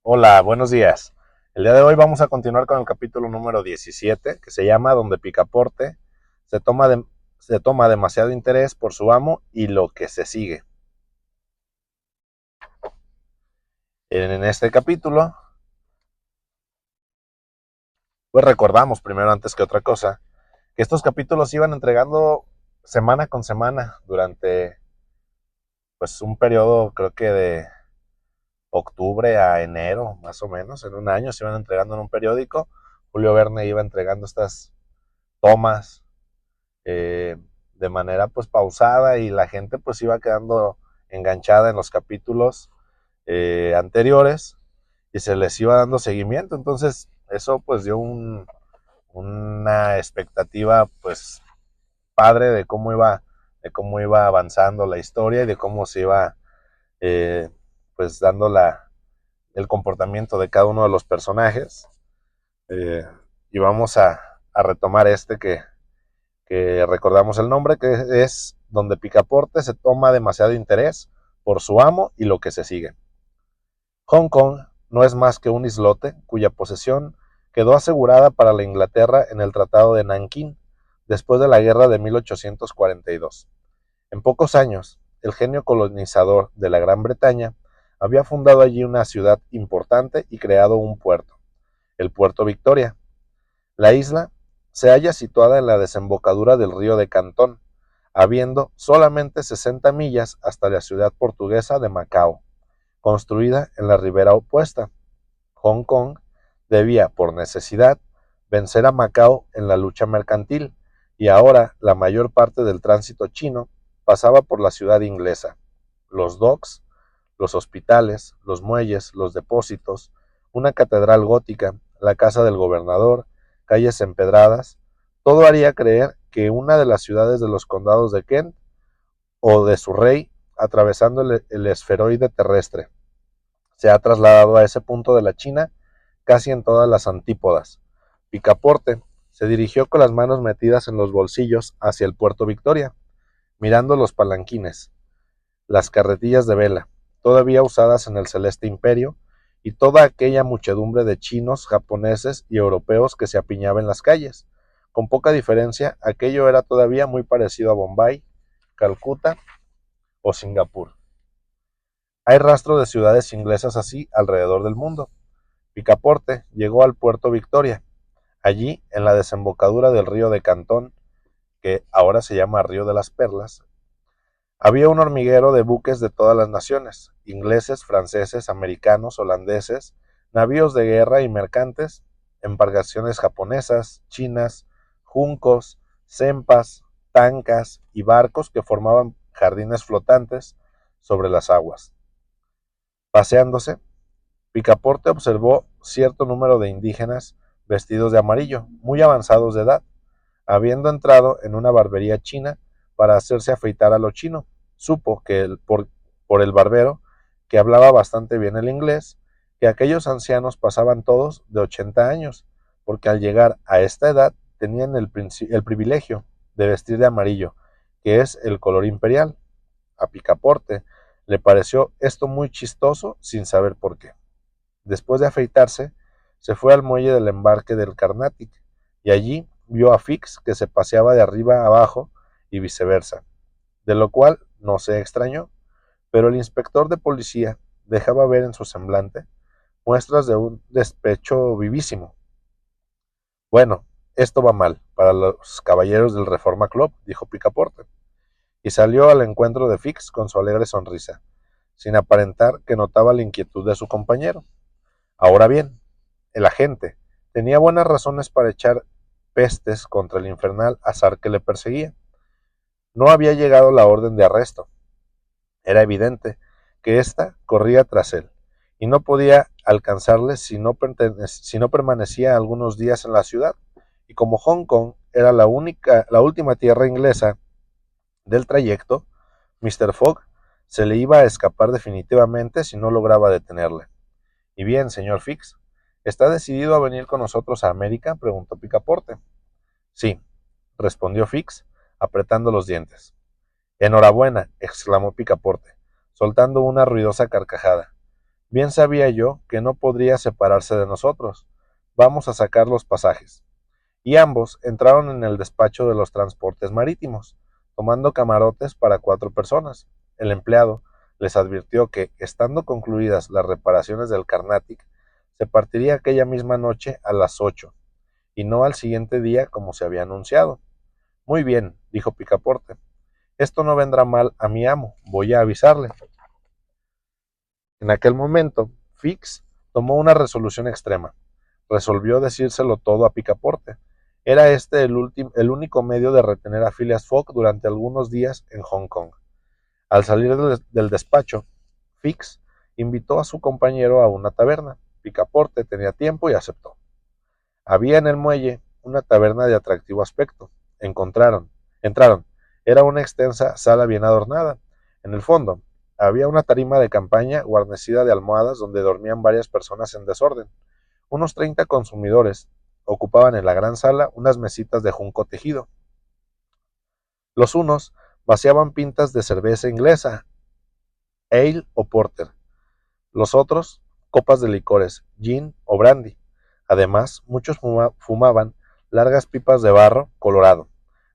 Hola, buenos días. El día de hoy vamos a continuar con el capítulo número 17, que se llama Donde Picaporte se toma, se toma demasiado interés por su amo y lo que se sigue. En este capítulo, pues recordamos primero, antes que otra cosa, que estos capítulos se iban entregando semana con semana durante pues un periodo, creo que de octubre a enero, más o menos, en un año se iban entregando en un periódico. Julio Verne iba entregando estas tomas eh, de manera pues pausada, y la gente pues iba quedando enganchada en los capítulos anteriores y se les iba dando seguimiento. Entonces eso pues dio una expectativa pues padre de cómo iba avanzando la historia y de cómo se iba eh, pues dando el comportamiento de cada uno de los personajes. eh, y vamos a retomar que recordamos el nombre, que es Donde Picaporte se toma demasiado interés por su amo y lo que se sigue. Hong Kong no es más que un islote cuya posesión quedó asegurada para la Inglaterra en el Tratado de Nankín después de la guerra de 1842. En pocos años, el genio colonizador de la Gran Bretaña había fundado allí una ciudad importante y creado un puerto, el Puerto Victoria. La isla se halla situada en la desembocadura del río de Cantón, habiendo solamente 60 millas hasta la ciudad portuguesa de Macao, construida en la ribera opuesta. Hong Kong debía, por necesidad, vencer a Macao en la lucha mercantil, y ahora la mayor parte del tránsito chino pasaba por la ciudad inglesa. Los docks, los hospitales, los muelles, los depósitos, una catedral gótica, la casa del gobernador, calles empedradas, todo haría creer que una de las ciudades de los condados de Kent o de su rey, atravesando el esferoide terrestre, se ha trasladado a ese punto de la China casi en todas las antípodas. Picaporte se dirigió con las manos metidas en los bolsillos hacia el puerto Victoria, mirando los palanquines, las carretillas de vela, todavía usadas en el celeste imperio, y toda aquella muchedumbre de chinos, japoneses y europeos que se apiñaba en las calles. Con poca diferencia, aquello era todavía muy parecido a Bombay, Calcuta o Singapur. Hay rastro de ciudades inglesas así alrededor del mundo. Picaporte llegó al puerto Victoria. Allí, en la desembocadura del río de Cantón, que ahora se llama Río de las Perlas, había un hormiguero de buques de todas las naciones: ingleses, franceses, americanos, holandeses, navíos de guerra y mercantes, embarcaciones japonesas, chinas, juncos, sempas, tancas y barcos que formaban jardines flotantes sobre las aguas. Paseándose, Picaporte observó cierto número de indígenas vestidos de amarillo, muy avanzados de edad, habiendo entrado en una barbería china para hacerse afeitar a lo chino. Supo por el barbero, que hablaba bastante bien el inglés, que aquellos ancianos pasaban todos de 80 años, porque al llegar a esta edad tenían el privilegio de vestir de amarillo, que es el color imperial. A Picaporte le pareció esto muy chistoso, sin saber por qué. Después de afeitarse, se fue al muelle del embarque del Carnatic, y allí vio a Fix, que se paseaba de arriba a abajo y viceversa, de lo cual no se extrañó, pero el inspector de policía dejaba ver en su semblante muestras de un despecho vivísimo. Bueno, esto va mal para los caballeros del Reforma Club, dijo Picaporte, y salió al encuentro de Fix con su alegre sonrisa, sin aparentar que notaba la inquietud de su compañero. Ahora bien, el agente tenía buenas razones para echar pestes contra el infernal azar que le perseguía. No había llegado la orden de arresto. Era evidente que ésta corría tras él, y no podía alcanzarle si no permanecía algunos días en la ciudad. Y como Hong Kong era la última tierra inglesa del trayecto, Mr. Fogg se le iba a escapar definitivamente si no lograba detenerle. Y bien, señor Fix, ¿está decidido a venir con nosotros a América?, preguntó Picaporte. Sí, respondió Fix, apretando los dientes. Enhorabuena, exclamó Picaporte, soltando una ruidosa carcajada. Bien sabía yo que no podría separarse de nosotros. Vamos a sacar los pasajes. Y ambos entraron en el despacho de los transportes marítimos, tomando camarotes para 4 personas. El empleado les advirtió que, estando concluidas las reparaciones del Carnatic, se partiría aquella misma noche a las 8, y no al siguiente día como se había anunciado. Muy bien, dijo Picaporte. Esto no vendrá mal a mi amo, voy a avisarle. En aquel momento, Fix tomó una resolución extrema. Resolvió decírselo todo a Picaporte. Era este el único medio de retener a Phileas Fogg durante algunos días en Hong Kong. Al salir del despacho, Fix invitó a su compañero a una taberna. Picaporte tenía tiempo y aceptó. Había en el muelle una taberna de atractivo aspecto. Entraron. Era una extensa sala bien adornada. En el fondo, había una tarima de campaña guarnecida de almohadas donde dormían varias personas en desorden. Unos 30 consumidores ocupaban en la gran sala unas mesitas de junco tejido. Los unos vaciaban pintas de cerveza inglesa, ale o porter. Los otros, copas de licores, gin o brandy. Además, muchos fumaban largas pipas de barro colorado,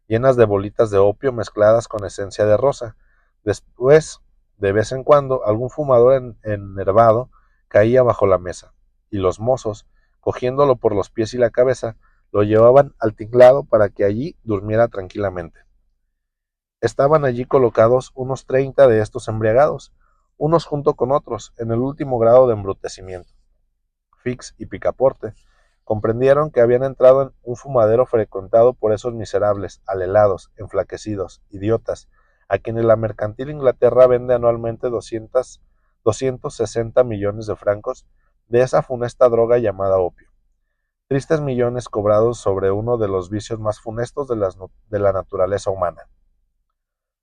llenas de bolitas de opio mezcladas con esencia de rosa. Después, de vez en cuando, algún fumador enervado caía bajo la mesa, y los mozos, cogiéndolo por los pies y la cabeza, lo llevaban al tinglado para que allí durmiera tranquilamente. Estaban allí colocados unos 30 de estos embriagados, unos junto con otros, en el último grado de embrutecimiento. Fix y Picaporte comprendieron que habían entrado en un fumadero frecuentado por esos miserables, alelados, enflaquecidos, idiotas, a quienes la mercantil Inglaterra vende anualmente 260 millones de francos de esa funesta droga llamada opio. Tristes millones cobrados sobre uno de los vicios más funestos de la naturaleza humana.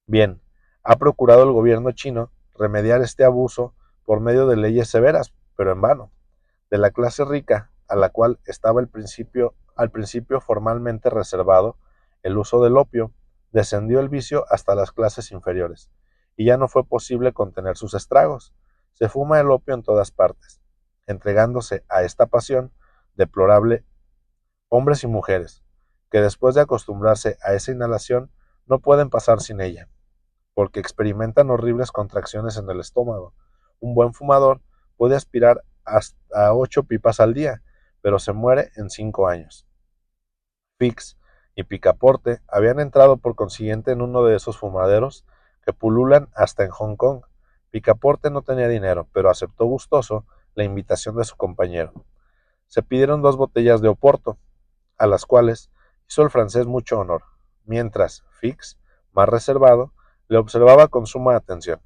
Bien, ha procurado el gobierno chino remediar este abuso por medio de leyes severas, pero en vano. De la clase rica, a la cual estaba al principio formalmente reservado el uso del opio, descendió el vicio hasta las clases inferiores, y ya no fue posible contener sus estragos. Se fuma el opio en todas partes, entregándose a esta pasión deplorable hombres y mujeres, que después de acostumbrarse a esa inhalación no pueden pasar sin ella, porque experimentan horribles contracciones en el estómago. Un buen fumador puede aspirar hasta 8 pipas al día, pero se muere en 5 años. Fix y Picaporte habían entrado por consiguiente en uno de esos fumaderos que pululan hasta en Hong Kong. Picaporte no tenía dinero, pero aceptó gustoso la invitación de su compañero. Se pidieron 2 botellas de Oporto, a las cuales hizo el francés mucho honor, mientras Fix, más reservado, le observaba con suma atención.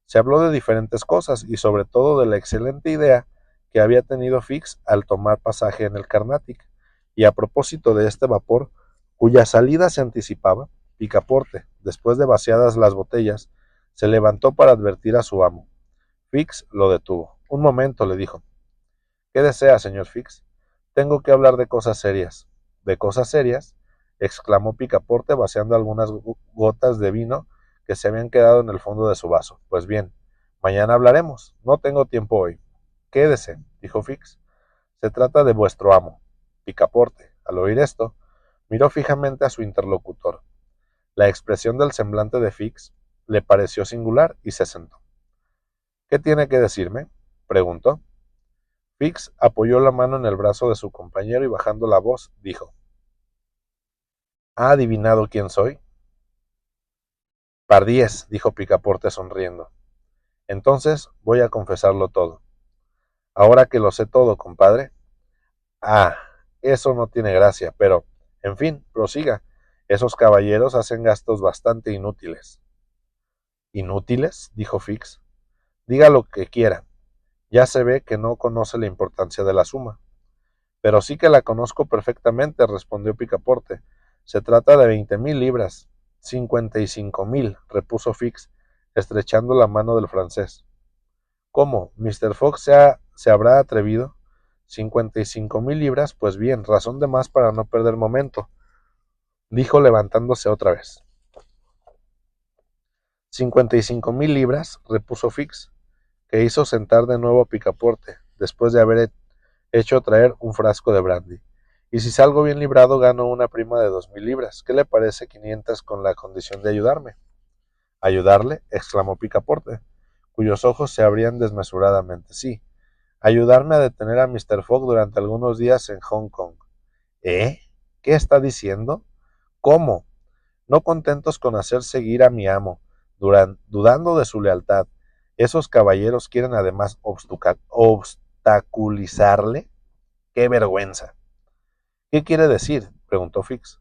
Se habló de diferentes cosas y sobre todo de la excelente idea que había tenido Fix al tomar pasaje en el Carnatic, y a propósito de este vapor, cuya salida se anticipaba, Picaporte, después de vaciadas las botellas, se levantó para advertir a su amo. Fix lo detuvo. Un momento, le dijo. ¿Qué desea, señor Fix? Tengo que hablar de cosas serias. ¿De cosas serias? Exclamó Picaporte vaciando algunas gotas de vino que se habían quedado en el fondo de su vaso. Pues bien, mañana hablaremos. No tengo tiempo hoy. Quédese, dijo Fix. Se trata de vuestro amo. Picaporte, al oír esto, miró fijamente a su interlocutor. La expresión del semblante de Fix le pareció singular y se sentó. ¿Qué tiene que decirme? Preguntó. Fix apoyó la mano en el brazo de su compañero y bajando la voz, dijo: ¿Ha adivinado quién soy? Pardiez, dijo Picaporte sonriendo. Entonces voy a confesarlo todo. Ahora que lo sé todo, compadre. Ah, eso no tiene gracia, pero, en fin, prosiga. Esos caballeros hacen gastos bastante inútiles. ¿Inútiles? Dijo Fix. Diga lo que quiera. Ya se ve que no conoce la importancia de la suma. Pero sí que la conozco perfectamente, respondió Picaporte. Se trata de 20,000 libras. 55,000, repuso Fix, estrechando la mano del francés. ¿Cómo? ¿Mr. Fogg se habrá atrevido? 55,000 libras, pues bien, razón de más para no perder momento, dijo levantándose otra vez. 55,000 libras, repuso Fix. que hizo sentar de nuevo a Picaporte, después de haber hecho traer un frasco de brandy. Y si salgo bien librado, gano una prima de 2000 libras. ¿Qué le parece 500 con la condición de ayudarme? ¿Ayudarle? Exclamó Picaporte, cuyos ojos se abrían desmesuradamente. Sí, ayudarme a detener a Mr. Fogg durante algunos días en Hong Kong. ¿Eh? ¿Qué está diciendo? ¿Cómo? No contentos con hacer seguir a mi amo, dudando de su lealtad, esos caballeros quieren además obstaculizarle. ¡Qué vergüenza! ¿Qué quiere decir? Preguntó Fix.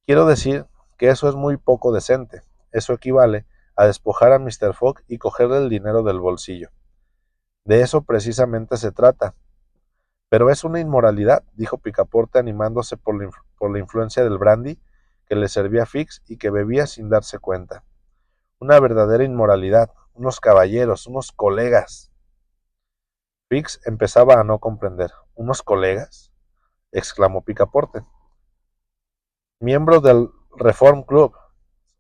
Quiero decir que eso es muy poco decente. Eso equivale a despojar a Mr. Fogg y cogerle el dinero del bolsillo. De eso precisamente se trata. Pero es una inmoralidad, dijo Picaporte animándose por la influencia del brandy que le servía a Fix y que bebía sin darse cuenta. Una verdadera inmoralidad, unos caballeros, unos colegas. Fix empezaba a no comprender. ¿Unos colegas? Exclamó Picaporte. Miembro del Reform Club.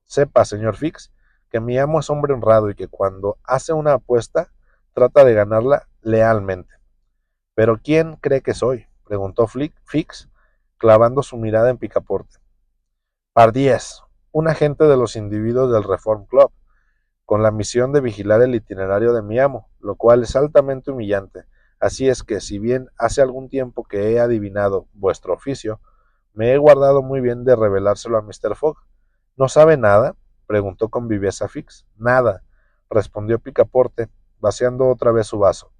Sepa, señor Fix, que mi amo es hombre honrado y que cuando hace una apuesta trata de ganarla lealmente. ¿Pero quién cree que soy? Preguntó Fix, clavando su mirada en Picaporte. Pardiez, un agente de los individuos del Reform Club, con la misión de vigilar el itinerario de mi amo, lo cual es altamente humillante. Así es que, si bien hace algún tiempo que he adivinado vuestro oficio, me he guardado muy bien de revelárselo a Mr. Fogg. ¿No sabe nada? Preguntó con viveza Fix. Nada, respondió Picaporte, vaciando otra vez su vaso.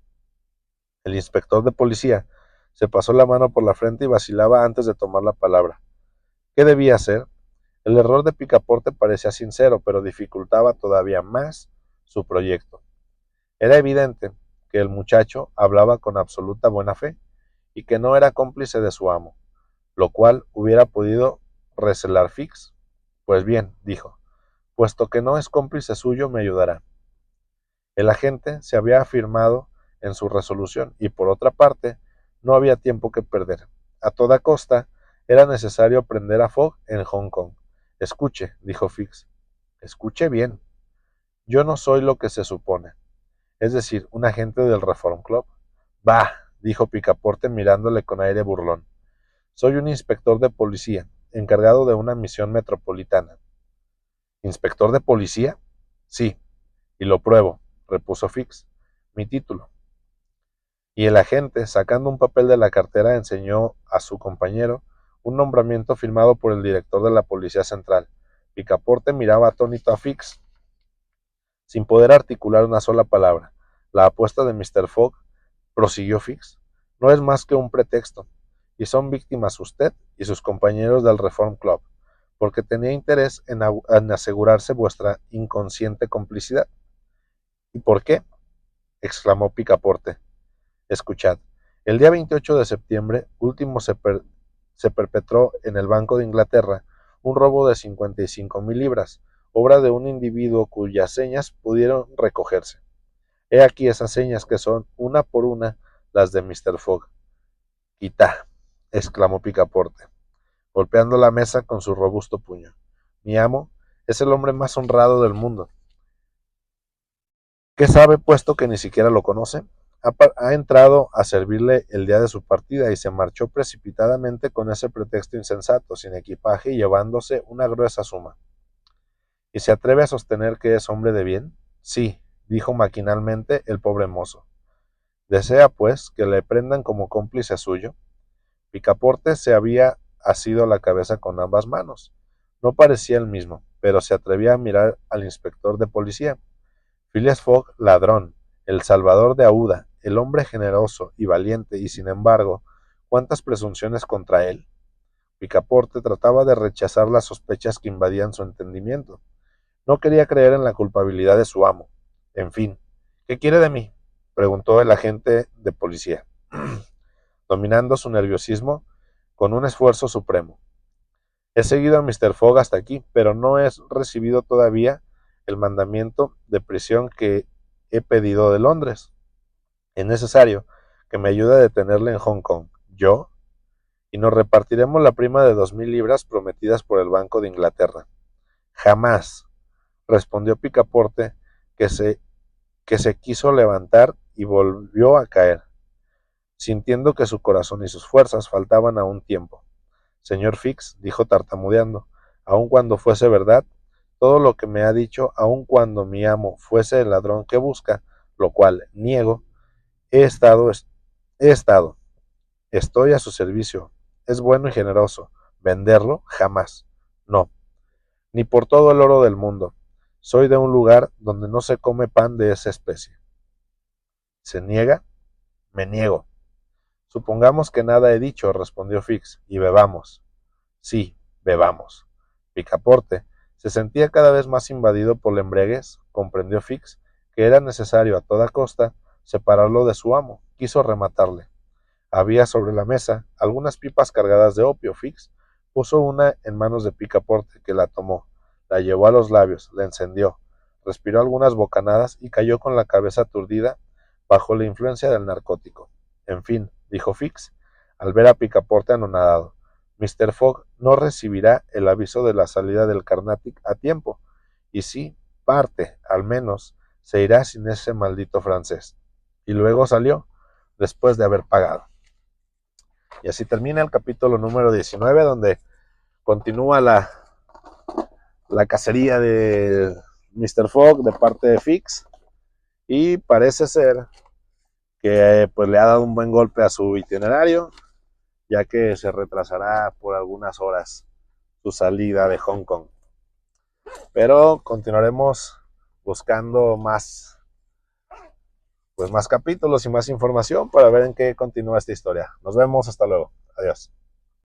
El inspector de policía se pasó la mano por la frente y vacilaba antes de tomar la palabra. ¿Qué debía hacer? El error de Picaporte parecía sincero, pero dificultaba todavía más su proyecto. Era evidente que el muchacho hablaba con absoluta buena fe y que no era cómplice de su amo, lo cual hubiera podido recelar Fix. Pues bien, dijo, puesto que no es cómplice suyo, me ayudará. El agente se había afirmado en su resolución y, por otra parte, no había tiempo que perder. A toda costa era necesario prender a Fogg en Hong Kong. Escuche, dijo Fix. Escuche bien. Yo no soy lo que se supone, es decir, un agente del Reform Club. Bah, dijo Picaporte mirándole con aire burlón. Soy un inspector de policía, encargado de una misión metropolitana. ¿Inspector de policía? Sí, y lo pruebo, repuso Fix. Mi título. Y el agente, sacando un papel de la cartera, enseñó a su compañero un nombramiento firmado por el director de la Policía Central. Picaporte miraba atónito a Fix, sin poder articular una sola palabra. La apuesta de Mr. Fogg, prosiguió Fix, no es más que un pretexto, y son víctimas usted y sus compañeros del Reform Club, porque tenía interés en asegurarse vuestra inconsciente complicidad. ¿Y por qué? Exclamó Picaporte. Escuchad, el día 28 de septiembre último se perpetró en el Banco de Inglaterra un robo de 55.000 libras, obra de un individuo cuyas señas pudieron recogerse. He aquí esas señas que son, una por una, las de Mr. Fogg. Quitá, exclamó Picaporte, golpeando la mesa con su robusto puño. Mi amo es el hombre más honrado del mundo. ¿Qué sabe, puesto que ni siquiera lo conoce? Ha entrado a servirle el día de su partida y se marchó precipitadamente con ese pretexto insensato, sin equipaje y llevándose una gruesa suma. ¿Y se atreve a sostener que es hombre de bien? Sí, dijo maquinalmente el pobre mozo. ¿Desea, pues, que le prendan como cómplice suyo? Picaporte se había asido la cabeza con ambas manos. No parecía el mismo, pero se atrevía a mirar al inspector de policía. Phileas Fogg, ladrón, el salvador de Aouda, el hombre generoso y valiente, y sin embargo, ¿cuántas presunciones contra él? Picaporte trataba de rechazar las sospechas que invadían su entendimiento. No quería creer en la culpabilidad de su amo. En fin, ¿qué quiere de mí? Preguntó el agente de policía, dominando su nerviosismo con un esfuerzo supremo. He seguido a Mr. Fogg hasta aquí, pero no he recibido todavía el mandamiento de prisión que he pedido de Londres. Es necesario que me ayude a detenerle en Hong Kong. ¿Yo? Y nos repartiremos la prima de 2000 libras prometidas por el Banco de Inglaterra. Jamás, respondió Picaporte, que se que se quiso levantar y volvió a caer, sintiendo que su corazón y sus fuerzas faltaban a un tiempo. Señor Fix, dijo tartamudeando, aun cuando fuese verdad, todo lo que me ha dicho, aun cuando mi amo fuese el ladrón que busca, lo cual niego, he estado, estoy a su servicio. Es bueno y generoso. ¿Venderlo? Jamás. No, ni por todo el oro del mundo. Soy de un lugar donde no se come pan de esa especie. ¿Se niega? Me niego. Supongamos que nada he dicho, respondió Fix, y bebamos. Sí, bebamos. Picaporte se sentía cada vez más invadido por la embriaguez. Comprendió Fix que era necesario a toda costa separarlo de su amo. Quiso rematarle. Había sobre la mesa algunas pipas cargadas de opio. Fix puso una en manos de Picaporte, que la tomó, la llevó a los labios, la encendió, respiró algunas bocanadas y cayó con la cabeza aturdida bajo la influencia del narcótico. En fin, dijo Fix, al ver a Picaporte anonadado, Mr. Fogg no recibirá el aviso de la salida del Carnatic a tiempo, y si parte, al menos, se irá sin ese maldito francés. Y luego salió, después de haber pagado. Y así termina el capítulo número 19, donde continúa la cacería de Mr. Fogg de parte de Fix, y parece ser que pues le ha dado un buen golpe a su itinerario, ya que se retrasará por algunas horas su salida de Hong Kong. Pero continuaremos buscando más, pues más capítulos y más información para ver en qué continúa esta historia. Nos vemos, hasta luego. Adiós.